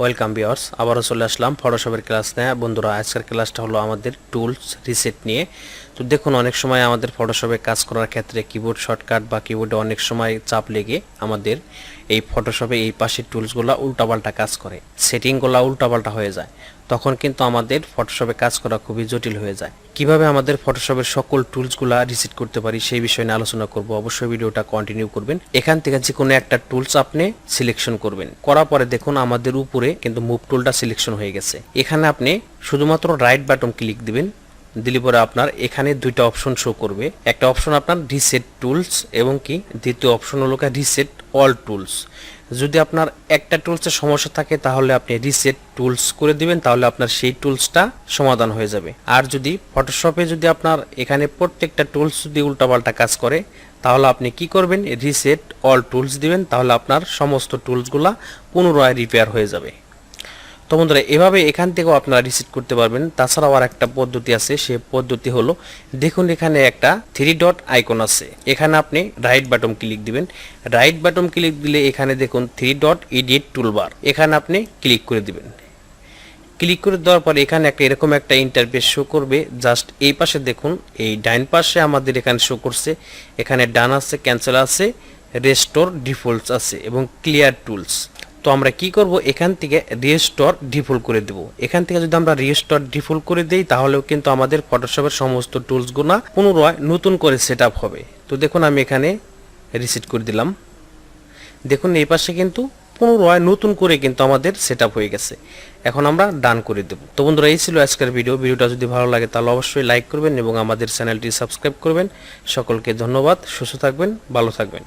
Welcome viewers, আবারও চলে আসলাম ফটোশপের class নিয়ে। বন্ধুরা, আজকের ক্লাসটা হলো আমাদের টুলস রিসেট নিয়ে। তো দেখুন, অনেক সময় আমাদের ফটোশপে কাজ করার ক্ষেত্রে কিবোর্ড শর্টকাট বা কিবোর্ডে অনেক সময় চাপ লেগে আমাদের এই ফটোশপে এই পাশের টুলসগুলো উল্টাপাল্টা কাজ করে, সেটিংগুলো উল্টাপাল্টা হয়ে যায়। তখন কিন্তু আমাদের ফটোশপে কাজ করা খুবই জটিল হয়ে যায়। কিভাবে আমাদের ফটোশপের সকল টুলসগুলো রিসেট করতে পারি সেই বিষয় নিয়ে আলোচনা করব। অবশ্যই ভিডিওটা কন্টিনিউ করবেন। এখান থেকে যে কোনো একটা টুলস আপনি সিলেকশন করবেন, করার পরে দেখুন আমাদের উপরে কিন্তু মুভ টুলটা সিলেকশন হয়ে গেছে। এখানে আপনি শুধুমাত্র রাইট বাটন ক্লিক দিবেন, দিলে পরে আপনার এখানে দুইটা অপশন শো করবে। একটা অপশন আপনার রিসেট টুলস এবং কি দ্বিতীয় অপশন হলো রিসেট অল টুলস। যদি আপনার একটা টুলসের সমস্যা থাকে তাহলে আপনি রিসেট টুলস করে দিবেন, তাহলে আপনার সেই টুলসটা সমাধান হয়ে যাবে। আর যদি ফটোশপে যদি আপনার এখানে প্রত্যেকটা টুলস যদি উল্টাপাল্টা কাজ করে তাহলে আপনি কি করবেন, রিসেট অল টুলস দিবেন, তাহলে আপনার সমস্ত টুলসগুলা পুনরায় রিপেয়ার হয়ে যাবে। তো বন্ধুরা, এভাবে এখান থেকেও আপনারা রিসেট করতে পারবেন। তাছাড়াও আর একটা পদ্ধতি আছে, সে পদ্ধতি হলো দেখুন এখানে একটা 3 ডট আইকন আছে, এখানে আপনি রাইট বাটন ক্লিক দিবেন। রাইট বাটন ক্লিক দিলে এখানে দেখুন 3 ডট এডিট টুলবার, এখানে আপনি ক্লিক করে দিবেন। ক্লিক করে দেওয়ার পরে এখানে একটা এরকম একটা ইন্টারফেস শো করবে। জাস্ট এই পাশে দেখুন, এই ডাইন পাশে আমাদের এখানে শো করছে, এখানে ডান আছে, ক্যান্সেল আছে, রেস্টোর ডিফল্টস আছে এবং ক্লিয়ার টুলস। তো আমরা কি করব, এখান থেকে রিস্টোর ডিফল্ট করে দেব। এখান থেকে যদি আমরা রিস্টোর ডিফল্ট করে দেই তাহলেও কিন্তু আমাদের ফটোশপের সমস্ত টুলসগুলো পুনরায় নতুন করে সেট আপ হবে। তো দেখুন আমি এখানে রিসেট করে দিলাম। দেখুন এই পাশে কিন্তু পুনরায় নতুন করে কিন্তু আমাদের সেট আপ হয়ে গেছে। এখন আমরা ডান করে দেব। তো বন্ধুরা, এই ছিল আজকের ভিডিওটা যদি ভালো লাগে তাহলে অবশ্যই লাইক করবেন এবং আমাদের চ্যানেলটি সাবস্ক্রাইব করবেন। সকলকে ধন্যবাদ। সুস্থ থাকবেন, ভালো থাকবেন।